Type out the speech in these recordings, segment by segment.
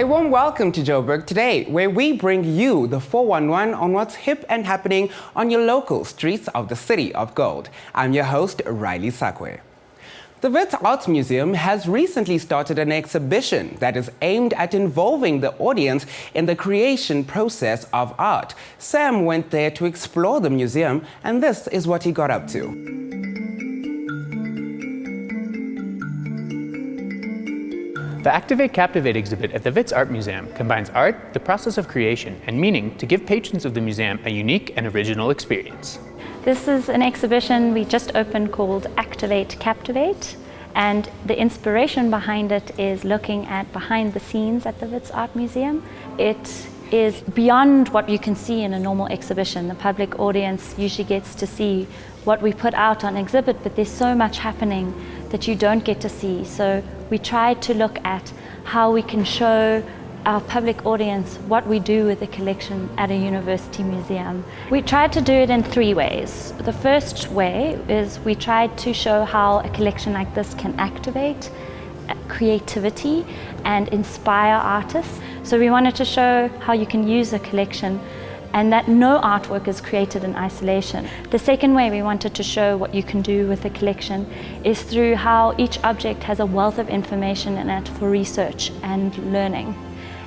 A warm welcome to Joburg Today, where we bring you the 411 on what's hip and happening on your local streets of the City of Gold. I'm your host, Riley Sakwe. The Wits Arts Museum has recently started an exhibition that is aimed at involving the audience in the creation process of art. Sam went there to explore the museum, and this is what he got up to. The Activate Captivate exhibit at the Wits Art Museum combines art, the process of creation, and meaning to give patrons of the museum a unique and original experience. This is an exhibition we just opened called Activate Captivate, and the inspiration behind it is looking at behind the scenes at the Wits Art Museum. It is beyond what you can see in a normal exhibition. The public audience usually gets to see what we put out on exhibit, but there's so much happening that you don't get to see. So we tried to look at how we can show our public audience what we do with a collection at a university museum. We tried to do it in three ways. The first way is we tried to show how a collection like this can activate creativity and inspire artists. So we wanted to show how you can use a collection and that no artwork is created in isolation. The second way we wanted to show what you can do with a collection is through how each object has a wealth of information in it for research and learning.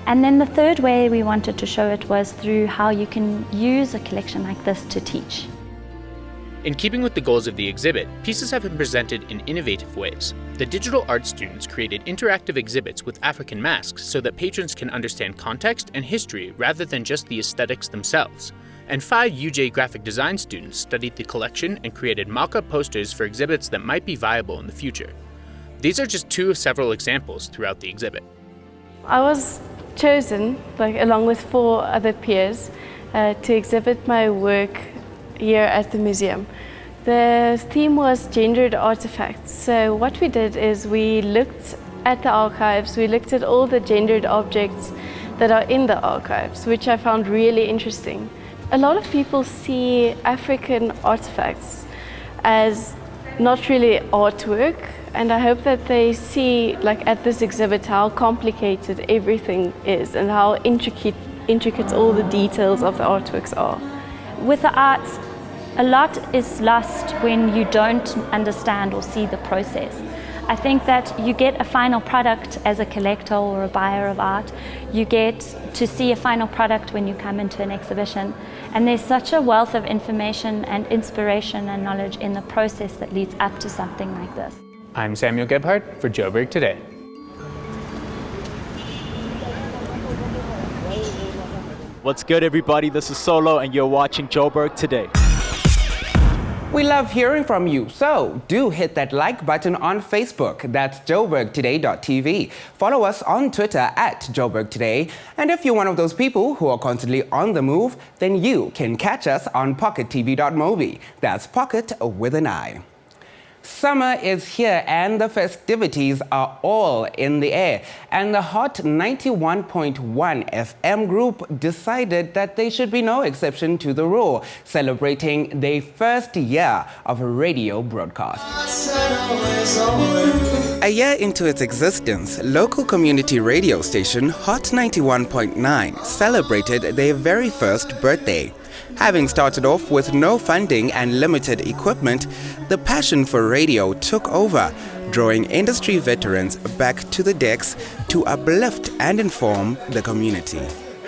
And then the third way we wanted to show it was through how you can use a collection like this to teach. In keeping with the goals of the exhibit, pieces have been presented in innovative ways. The digital art students created interactive exhibits with African masks so that patrons can understand context and history rather than just the aesthetics themselves. And 5 UJ graphic design students studied the collection and created mock-up posters for exhibits that might be viable in the future. These are just 2 of several examples throughout the exhibit. I was chosen, along with 4 other peers, to exhibit my work here at the museum. The theme was gendered artifacts. So what we did is we looked at the archives, we looked at all the gendered objects that are in the archives, which I found really interesting. A lot of people see African artifacts as not really artwork, and I hope that they see, at this exhibit, how complicated everything is and how intricate all the details of the artworks are. With the arts, a lot is lost when you don't understand or see the process. I think that you get a final product as a collector or a buyer of art. You get to see a final product when you come into an exhibition. And there's such a wealth of information and inspiration and knowledge in the process that leads up to something like this. I'm Samuel Gebhardt for Joburg Today. What's good, everybody? This is Solo, and you're watching Joburg Today. We love hearing from you, so do hit that like button on Facebook. That's joburgtoday.tv. Follow us on Twitter at Joburg Today. And if you're one of those people who are constantly on the move, then you can catch us on pockettv.mobi. That's pocket with an I. Summer is here and the festivities are all in the air. And the Hot 91.1 FM group decided that they should be no exception to the rule, celebrating their first year of a radio broadcast. A year into its existence, local community radio station Hot 91.9 celebrated their very first birthday. Having started off with no funding and limited equipment, the passion for radio took over, drawing industry veterans back to the decks to uplift and inform the community.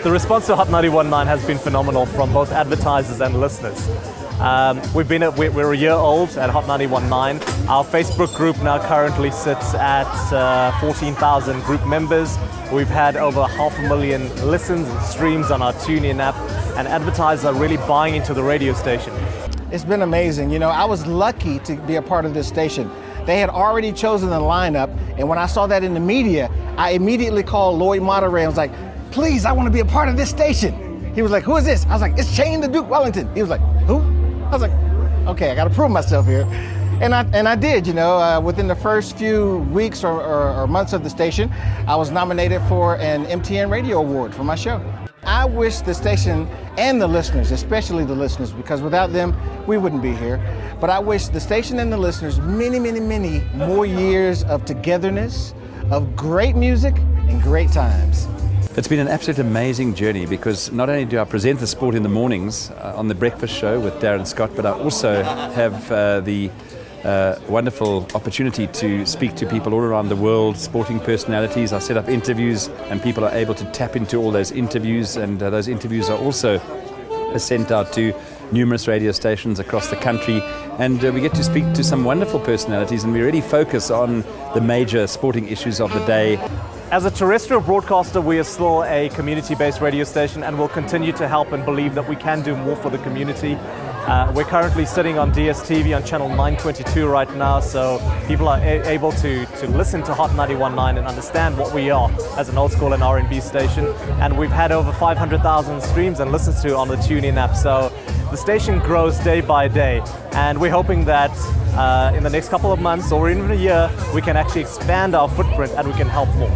The response to Hot 91.9 has been phenomenal from both advertisers and listeners. We're a year old at Hot 91.9. Our Facebook group now currently sits at 14,000 group members. We've had over 500,000 listens and streams on our TuneIn app, and advertisers are really buying into the radio station. It's been amazing. You know, I was lucky to be a part of this station. They had already chosen the lineup, and when I saw that in the media, I immediately called Lloyd Monterey and was like, please, I want to be a part of this station. He was like, who is this? I was like, it's Shane the Duke Wellington. He was like, who? I was like, okay, I got to prove myself here. And I did, within the first few weeks or months of the station, I was nominated for an MTN Radio Award for my show. I wish the station and the listeners, especially the listeners, because without them, we wouldn't be here. But I wish the station and the listeners many, many, many more years of togetherness, of great music and great times. It's been an absolute amazing journey because not only do I present the sport in the mornings on the breakfast show with Darren Scott, but I also have the wonderful opportunity to speak to people all around the world, sporting personalities. I set up interviews and people are able to tap into all those interviews, and those interviews are also sent out to numerous radio stations across the country, and we get to speak to some wonderful personalities, and we really focus on the major sporting issues of the day. As a terrestrial broadcaster, we are still a community-based radio station and will continue to help and believe that we can do more for the community. We're currently sitting on DSTV on channel 922 right now, so people are able to listen to Hot 91.9 and understand what we are as an old school and R&B station. And we've had over 500,000 streams and listens to on the TuneIn app, so the station grows day by day. And we're hoping that in the next couple of months or even a year, we can actually expand our footprint and we can help more.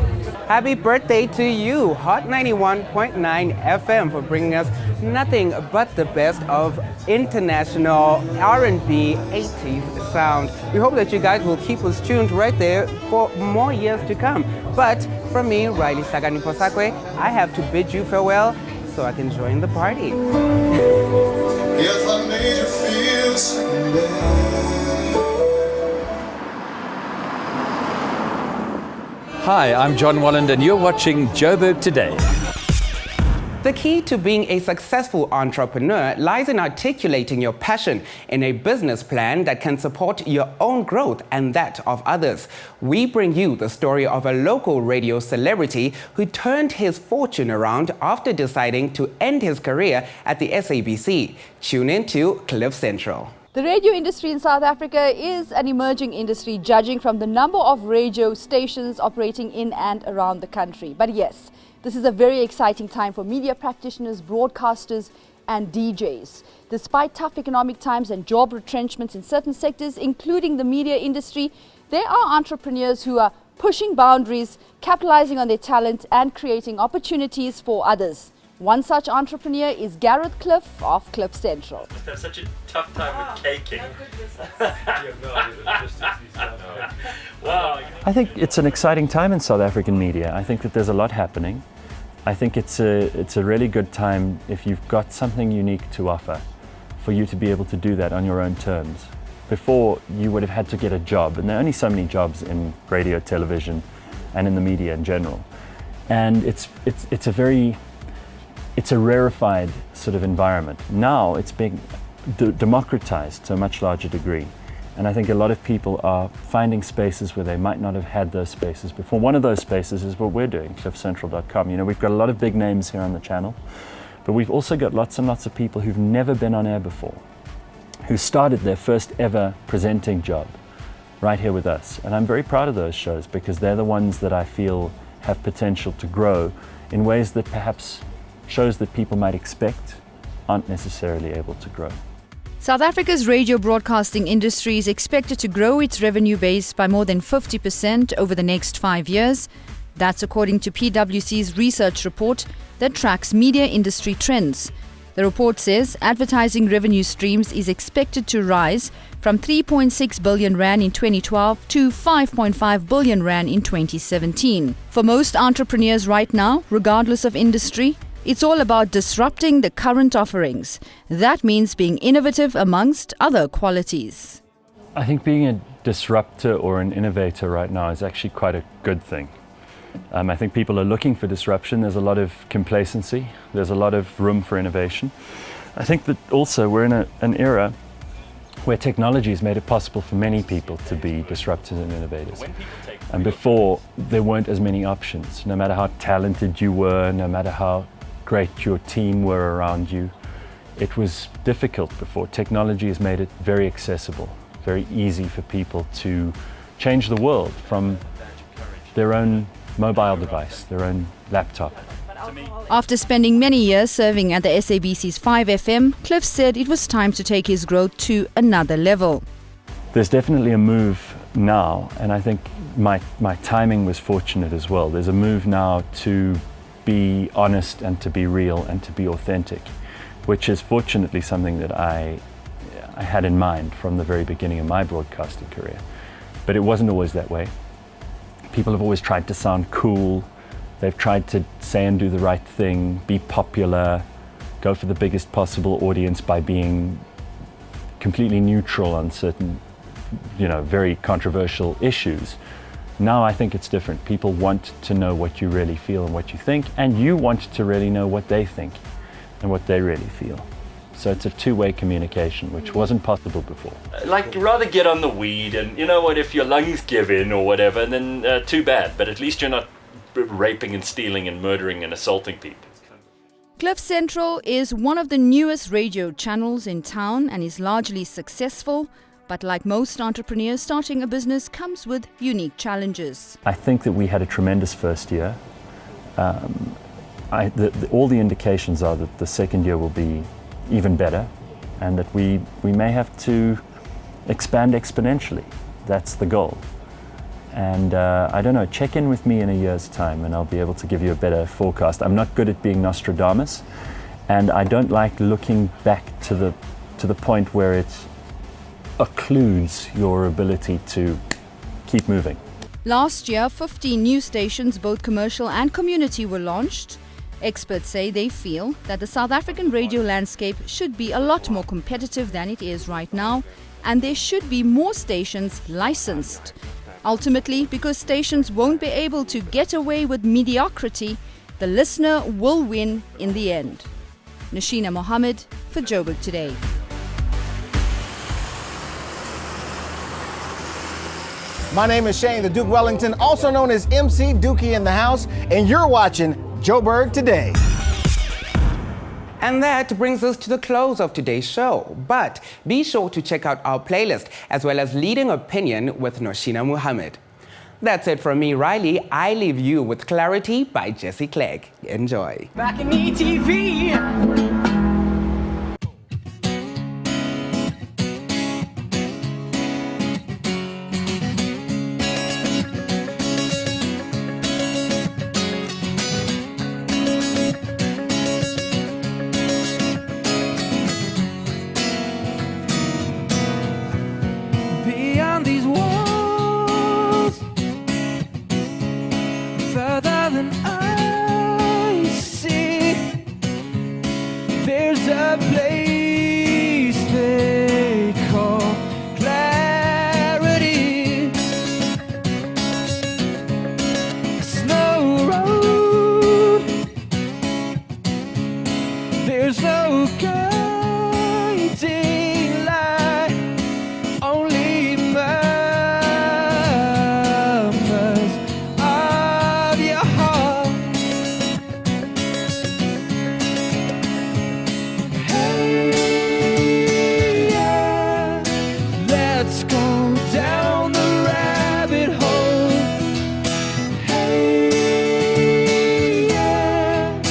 Happy birthday to you, Hot 91.9 FM, for bringing us nothing but the best of international R&B 80s sound. We hope that you guys will keep us tuned right there for more years to come. But from me, Riley Sagani Posakwe, I have to bid you farewell so I can join the party. If I made you feel second best. Hi, I'm John Walland and you're watching Joburg Today. The key to being a successful entrepreneur lies in articulating your passion in a business plan that can support your own growth and that of others. We bring you the story of a local radio celebrity who turned his fortune around after deciding to end his career at the SABC. Tune in to Cliff Central. The radio industry in South Africa is an emerging industry, judging from the number of radio stations operating in and around the country. But yes, this is a very exciting time for media practitioners, broadcasters and DJs. Despite tough economic times and job retrenchments in certain sectors, including the media industry, there are entrepreneurs who are pushing boundaries, capitalizing on their talent and creating opportunities for others. One such entrepreneur is Gareth Cliff of Cliff Central. That's such a tough time with caking. Wow. I think it's an exciting time in South African media. I think that there's a lot happening. I think it's a really good time if you've got something unique to offer for you to be able to do that on your own terms. Before, you would have had to get a job, and there are only so many jobs in radio, television, and in the media in general. And it's a rarefied sort of environment. Now it's being democratized to a much larger degree. And I think a lot of people are finding spaces where they might not have had those spaces before. One of those spaces is what we're doing, cliffcentral.com. You know, we've got a lot of big names here on the channel, but we've also got lots and lots of people who've never been on air before, who started their first ever presenting job right here with us. And I'm very proud of those shows because they're the ones that I feel have potential to grow in ways that perhaps shows that people might expect aren't necessarily able to grow. South Africa's radio broadcasting industry is expected to grow its revenue base by more than 50% over the next 5 years. That's according to PwC's research report that tracks media industry trends. The report says advertising revenue streams is expected to rise from 3.6 billion rand in 2012 to 5.5 billion rand in 2017. For most entrepreneurs right now, regardless of industry, it's all about disrupting the current offerings. That means being innovative amongst other qualities. I think being a disruptor or an innovator right now is actually quite a good thing. I think people are looking for disruption. There's a lot of complacency. There's a lot of room for innovation. I think that also we're in an era where technology has made it possible for many people to be disruptors and innovators. And before, there weren't as many options. No matter how talented you were, no matter how great your team were around you, it was difficult before. Technology has made it very accessible, very easy for people to change the world from their own mobile device, their own laptop. After spending many years serving at the SABC's 5FM, Cliff said it was time to take his growth to another level. There's definitely a move now, and I think my timing was fortunate as well. There's a move now to be honest and to be real and to be authentic, which is fortunately something that I had in mind from the very beginning of my broadcasting career. But it wasn't always that way. People have always tried to sound cool They've tried to say and do the right thing, be popular, go for the biggest possible audience by being completely neutral on certain, very controversial issues. Now I think it's different. People want to know what you really feel and what you think, and you want to really know what they think and what they really feel. So it's a two-way communication, which wasn't possible before. Like, rather get on the weed, and you know what, if your lungs give in or whatever, then too bad. But at least you're not raping and stealing and murdering and assaulting people. Cliff Central is one of the newest radio channels in town and is largely successful. But like most entrepreneurs, starting a business comes with unique challenges. I think that we had a tremendous first year. All the indications are that the second year will be even better, and that we may have to expand exponentially. That's the goal. And I don't know, check in with me in a year's time and I'll be able to give you a better forecast. I'm not good at being Nostradamus, and I don't like looking back to the point where it occludes your ability to keep moving. Last year, 15 new stations, both commercial and community, were launched. Experts say they feel that the South African radio landscape should be a lot more competitive than it is right now, and there should be more stations licensed. Ultimately, because stations won't be able to get away with mediocrity, the listener will win in the end. Nashina Mohammed for Joburg Today. My name is Shane the Duke Wellington, also known as MC Dookie in the house, and you're watching Joburg Today. And that brings us to the close of today's show. But be sure to check out our playlist as well as Leading Opinion with Nashina Mohammed. That's it from me, Riley. I leave you with Clarity by Jesse Clegg. Enjoy. Back in ETV. Beyond these walls, further than I see, there's a place they call clarity. A snow road, there's no guiding light, only murmurs of your heart. Hey, yeah, let's go down the rabbit hole. Hey, yeah,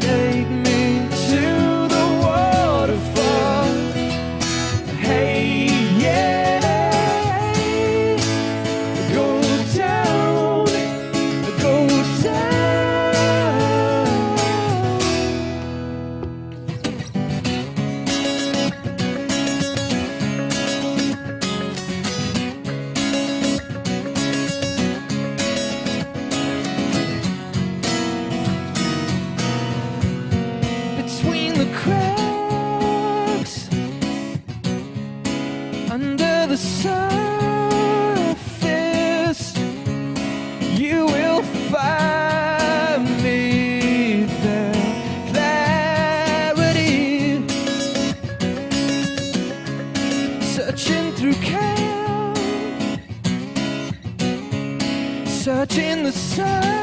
take me to the waterfall. Hey, yeah, go down, go down. Between the cracks, under the surface, you will find me there. Clarity, searching through chaos, searching the sun.